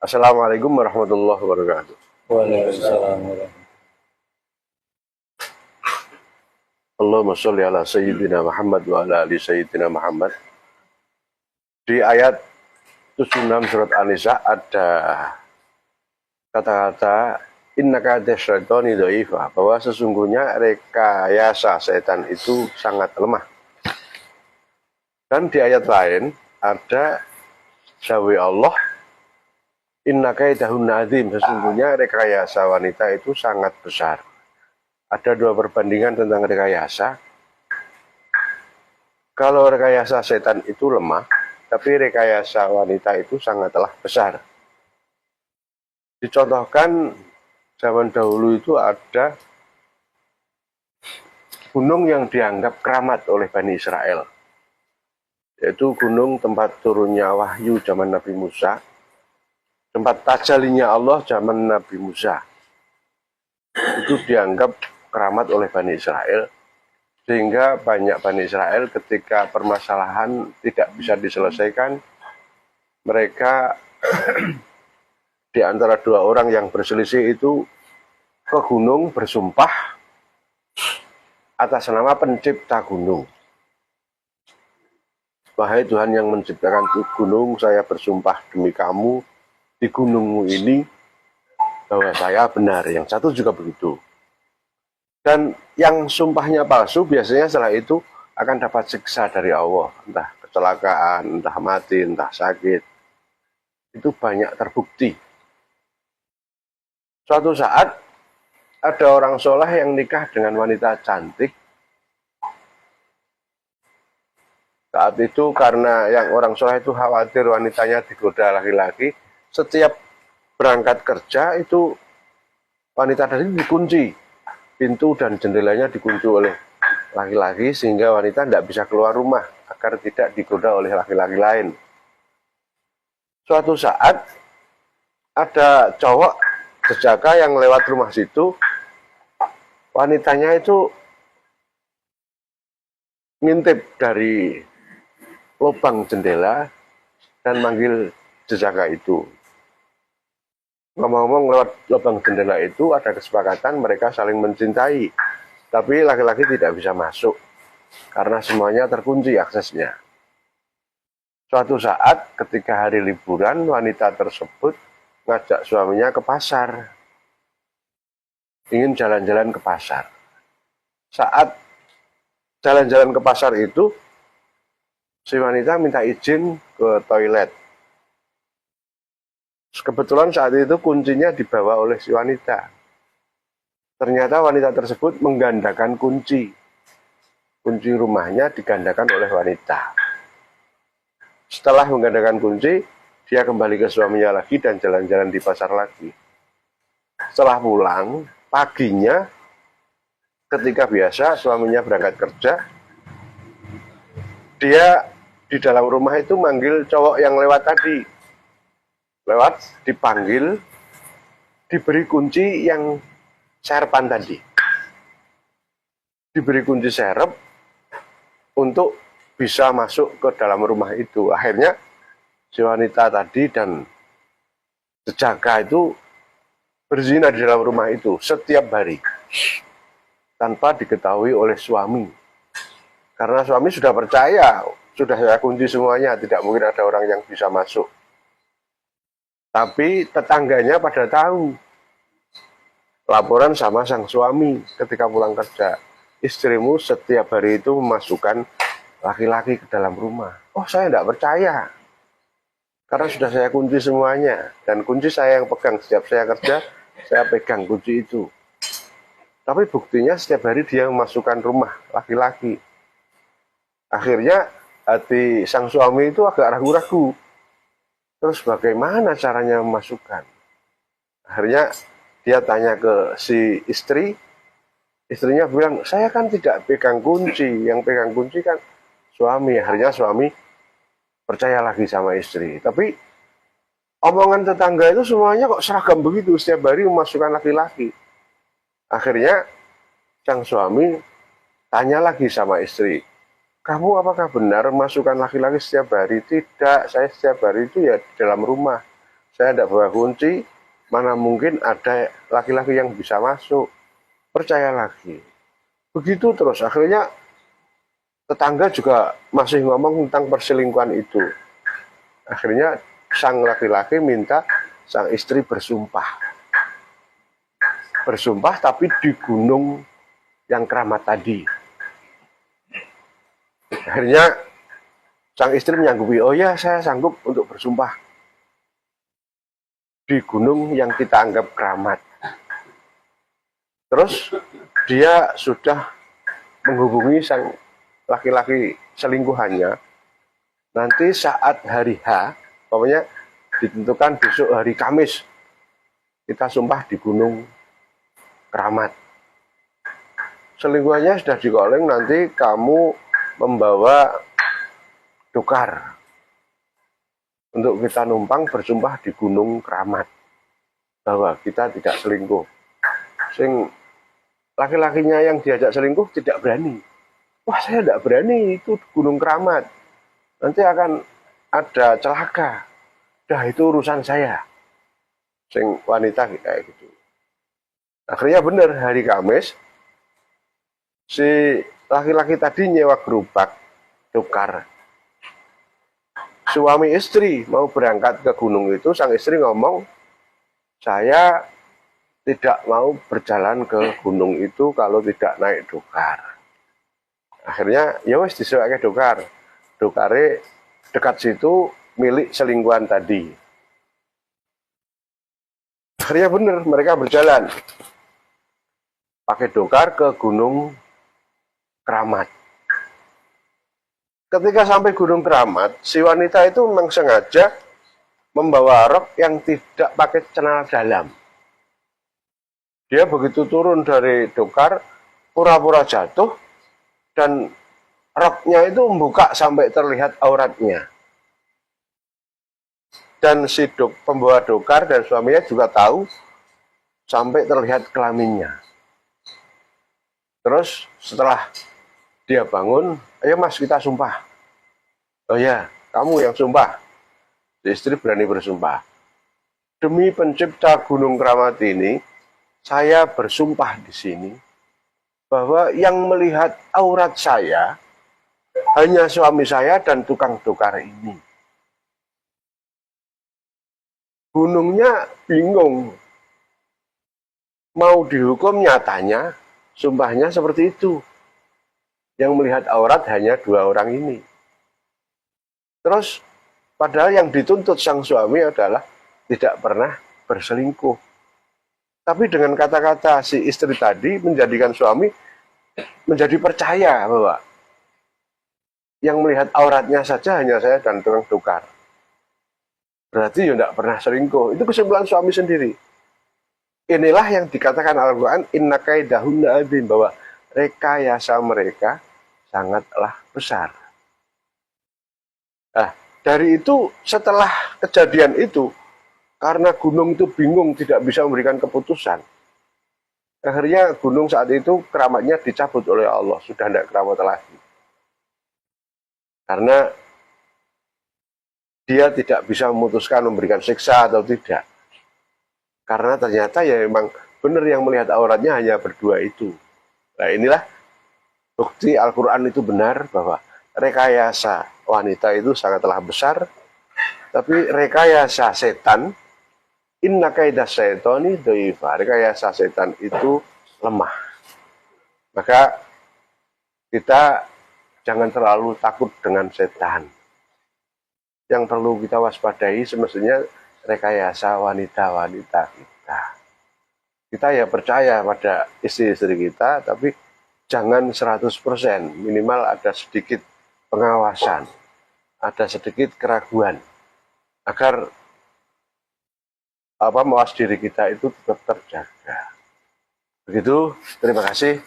Assalamualaikum warahmatullahi wabarakatuh. Waalaikumsalam warahmatullahi. Allahumma sholli ala Sayyidina Muhammad wa ala ali Sayyidina Muhammad. Di ayat 76 surat An-Nisa ada kata-kata innaka syaitani dhaifah, bahwa sesungguhnya rekayasa setan itu sangat lemah. Dan di ayat lain ada dawai Allah, innaka kaidahun azim, sesungguhnya rekayasa wanita itu sangat besar. Ada dua perbandingan tentang rekayasa. Kalau rekayasa setan itu lemah, tapi rekayasa wanita itu sangatlah besar. Dicontohkan zaman dahulu itu ada gunung yang dianggap keramat oleh Bani Israel, yaitu gunung tempat turunnya wahyu zaman Nabi Musa, tempat tajalinya Allah zaman Nabi Musa. Itu dianggap keramat oleh Bani Israel, sehingga banyak Bani Israel ketika permasalahan tidak bisa diselesaikan, mereka di antara dua orang yang berselisih itu ke gunung bersumpah atas nama pencipta gunung. Wahai Tuhan yang menciptakan gunung, saya bersumpah demi kamu di gunungmu ini bahwa saya benar. Yang satu juga begitu. Dan yang sumpahnya palsu biasanya setelah itu akan dapat siksa dari Allah, entah kecelakaan, entah mati, entah sakit. Itu banyak terbukti. Suatu saat ada orang soleh yang nikah dengan wanita cantik. Saat itu karena yang orang soleh itu khawatir wanitanya digoda laki-laki, setiap berangkat kerja itu wanita tadi dikunci. Pintu dan jendelanya dikunci oleh laki-laki sehingga wanita tidak bisa keluar rumah agar tidak digoda oleh laki-laki lain. Suatu saat ada cowok jejaka yang lewat rumah situ, wanitanya itu ngintip dari lubang jendela dan manggil jejaka itu. Ngomong-ngomong, lewat lubang jendela itu ada kesepakatan mereka saling mencintai, tapi laki-laki tidak bisa masuk karena semuanya terkunci aksesnya. Suatu saat ketika hari liburan, wanita tersebut ngajak suaminya ke pasar, ingin jalan-jalan ke pasar. Saat jalan-jalan ke pasar itu, si wanita minta izin ke toilet. Kebetulan saat itu kuncinya dibawa oleh si wanita. Ternyata wanita tersebut menggandakan kunci. Kunci rumahnya digandakan oleh wanita. Setelah menggandakan kunci, dia kembali ke suaminya lagi dan jalan-jalan di pasar lagi. Setelah pulang, paginya ketika biasa suaminya berangkat kerja, dia di dalam rumah itu manggil cowok yang lewat tadi. Lewat, dipanggil, diberi kunci yang serpan tadi. Diberi kunci serep untuk bisa masuk ke dalam rumah itu. Akhirnya si wanita tadi dan jejaka itu berzina di dalam rumah itu setiap hari tanpa diketahui oleh suami. Karena suami sudah percaya, sudah saya kunci semuanya, tidak mungkin ada orang yang bisa masuk. Tapi tetangganya pada tahu. Laporan sama sang suami ketika pulang kerja. Istrimu setiap hari itu memasukkan laki-laki ke dalam rumah. Oh, saya tidak percaya. Karena sudah saya kunci semuanya. Dan kunci saya yang pegang. Setiap saya kerja, saya pegang kunci itu. Tapi buktinya setiap hari dia memasukkan rumah laki-laki. Akhirnya hati sang suami itu agak ragu-ragu. Terus bagaimana caranya memasukkan? Akhirnya dia tanya ke si istri. Istrinya bilang, saya kan tidak pegang kunci. Yang pegang kunci kan suami. Akhirnya suami percaya lagi sama istri. Tapi omongan tetangga itu semuanya kok seragam begitu. Setiap hari memasukkan laki-laki. Akhirnya sang suami tanya lagi sama istri. Kamu apakah benar masukkan laki-laki setiap hari? Tidak, saya setiap hari itu ya di dalam rumah. saya tidak bawa kunci, mana mungkin ada laki-laki yang bisa masuk. Percaya lagi. Begitu terus, akhirnya tetangga juga masih ngomong tentang perselingkuhan itu. Akhirnya sang laki-laki minta sang istri bersumpah. Bersumpah tapi di gunung yang keramat tadi. Akhirnya sang istri menyanggupi, oh ya saya sanggup untuk bersumpah di gunung yang kita anggap keramat. Terus dia sudah menghubungi sang laki-laki selingkuhannya. Nanti saat hari H, pokoknya ditentukan besok hari Kamis, kita sumpah di gunung keramat. Selingkuhannya sudah dikoleng, nanti kamu membawa dokar untuk kita numpang bersumpah di gunung keramat bahwa kita tidak selingkuh. Sing laki-lakinya yang diajak selingkuh tidak berani. Wah, saya tidak berani, itu gunung keramat. Nanti akan ada celaka. Dah, itu urusan saya. Sing wanita kayak gitu. Akhirnya benar, hari Kamis si laki-laki tadi nyewa gerobak dokar. Suami istri mau berangkat ke gunung itu, sang istri ngomong, saya tidak mau berjalan ke gunung itu kalau tidak naik dokar. Akhirnya ya wis disewake dokar. Dokare dekat situ milik selingkuhan tadi. Akhirnya benar, mereka berjalan pakai dokar ke gunung keramat. Ketika sampai gunung keramat, si wanita itu memang sengaja membawa rok yang tidak pakai celana dalam. Dia begitu turun dari dokar, pura-pura jatuh, dan roknya itu membuka sampai terlihat auratnya. Dan si pembawa dokar dan suaminya juga tahu sampai terlihat kelaminnya. Terus setelah dia bangun, ayo mas kita sumpah. Oh ya, kamu yang sumpah. Si istri berani bersumpah. Demi pencipta gunung keramat ini, saya bersumpah di sini bahwa yang melihat aurat saya hanya suami saya dan tukang dokar ini. Gunungnya bingung. Mau dihukum nyatanya, sumpahnya seperti itu. Yang melihat aurat hanya dua orang ini. Terus, padahal yang dituntut sang suami adalah tidak pernah berselingkuh. Tapi dengan kata-kata si istri tadi menjadikan suami menjadi percaya bahwa yang melihat auratnya saja hanya saya dan tukang dokar. Berarti ya tidak pernah selingkuh. Itu kesimpulan suami sendiri. Inilah yang dikatakan Al-Quran, inna kaidahunna adzim, bahwa rekayasa mereka sangatlah besar. Nah, dari itu setelah kejadian itu, karena gunung itu bingung tidak bisa memberikan keputusan, akhirnya gunung saat itu keramatnya dicabut oleh Allah, sudah tidak keramat lagi. Karena dia tidak bisa memutuskan memberikan siksa atau tidak. Karena ternyata ya memang benar yang melihat auratnya hanya berdua itu. Nah inilah bukti Al-Quran itu benar bahwa rekayasa wanita itu sangatlah besar, tapi rekayasa setan, inna kaidah syaitoni dha'ifa, rekayasa setan itu lemah. Maka kita jangan terlalu takut dengan setan. Yang perlu kita waspadai semestinya rekayasa wanita-wanita kita. Kita ya percaya pada istri-istri kita, tapi jangan 100%, minimal ada sedikit pengawasan, ada sedikit keraguan, agar mawas diri kita itu tetap terjaga. Begitu, terima kasih.